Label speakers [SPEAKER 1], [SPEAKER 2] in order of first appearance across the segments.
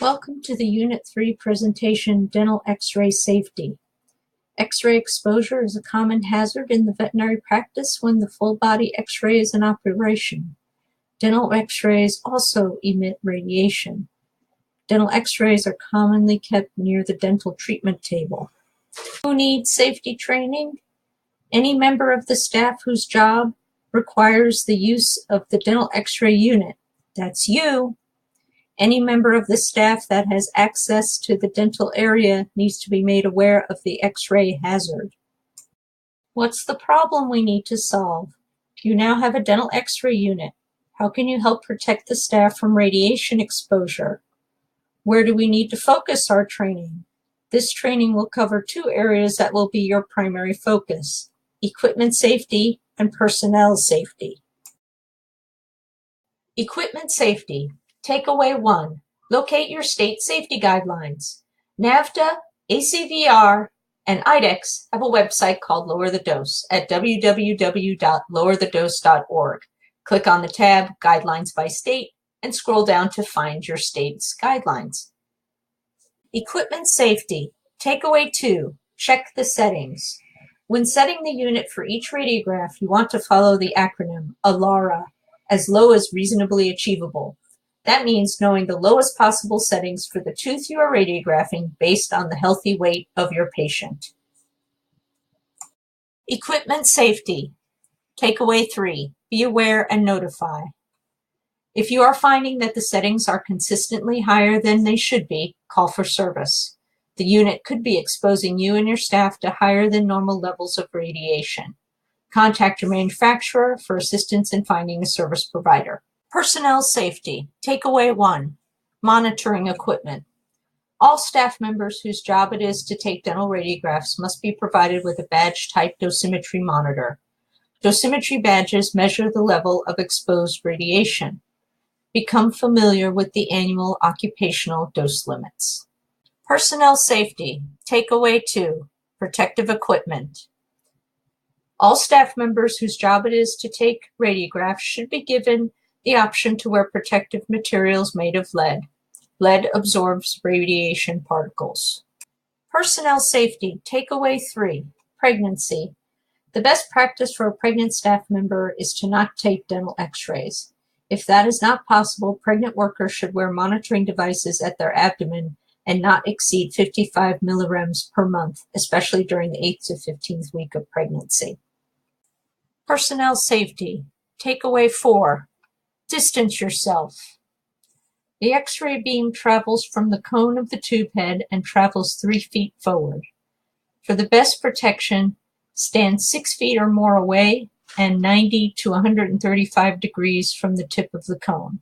[SPEAKER 1] Welcome to the Unit 3 presentation, Dental X-ray Safety. X-ray exposure is a common hazard in the veterinary practice when the full-body X-ray is in operation. Dental X-rays also emit radiation. Dental X-rays are commonly kept near the dental treatment table. Who needs safety training? Any member of the staff whose job requires the use of the dental X-ray unit. That's you. Any member of the staff that has access to the dental area needs to be made aware of the X-ray hazard. What's the problem we need to solve? You now have a dental X-ray unit. How can you help protect the staff from radiation exposure? Where do we need to focus our training? This training will cover two areas that will be your primary focus: equipment safety and personnel safety. Equipment safety. Takeaway 1. Locate your state safety guidelines. NAVDA, ACVR, and IDEX have a website called Lower the Dose at www.lowerthedose.org. Click on the tab Guidelines by State and scroll down to find your state's guidelines. Equipment safety. Takeaway 2. Check the settings. When setting the unit for each radiograph, you want to follow the acronym ALARA, as low as reasonably achievable. That means knowing the lowest possible settings for the tooth you are radiographing based on the healthy weight of your patient. Equipment safety. Takeaway 3. Be aware and notify. If you are finding that the settings are consistently higher than they should be, call for service. The unit could be exposing you and your staff to higher than normal levels of radiation. Contact your manufacturer for assistance in finding a service provider. Personnel safety. Takeaway 1. Monitoring equipment. All staff members whose job it is to take dental radiographs must be provided with a badge-type dosimetry monitor. Dosimetry badges measure the level of exposed radiation. Become familiar with the annual occupational dose limits. Personnel safety. Takeaway 2. Protective equipment. All staff members whose job it is to take radiographs should be given the option to wear protective materials made of lead. Lead absorbs radiation particles. Personnel safety. Takeaway 3. Pregnancy. The best practice for a pregnant staff member is to not take dental X-rays. If that is not possible, pregnant workers should wear monitoring devices at their abdomen and not exceed 55 millirems per month, especially during the 8th to 15th week of pregnancy. Personnel safety. Takeaway 4. Distance yourself. The X-ray beam travels from the cone of the tube head and travels 3 feet forward. For the best protection, stand 6 feet or more away and 90 to 135 degrees from the tip of the cone.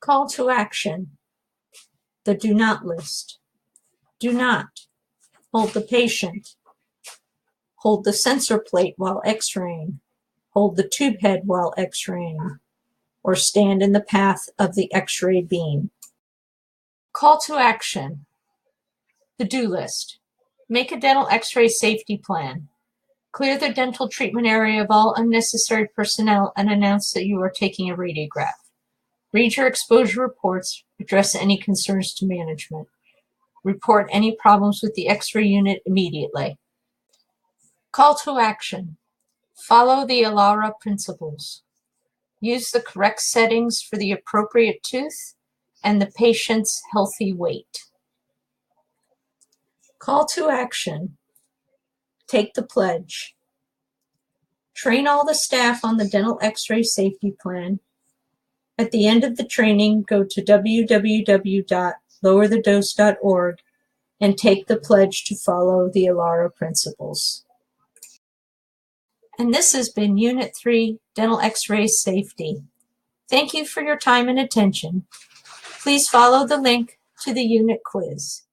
[SPEAKER 1] Call to action. The do not list. Do not hold the patient. Hold the sensor plate while X-raying. Hold the tube head while X-raying. Or stand in the path of the X-ray beam. Call to action. The do list. Make a dental X-ray safety plan. Clear the dental treatment area of all unnecessary personnel and announce that you are taking a radiograph. Read your exposure reports. Address any concerns to management. Report any problems with the X-ray unit immediately. Call to action. Follow the ALARA principles. Use the correct settings for the appropriate tooth and the patient's healthy weight. Call to action. Take the pledge. Train all the staff on the dental X-ray safety plan. At the end of the training, go to www.lowerthedose.org and take the pledge to follow the ALARA principles. And this has been Unit 3, Dental X-ray Safety. Thank you for your time and attention. Please follow the link to the unit quiz.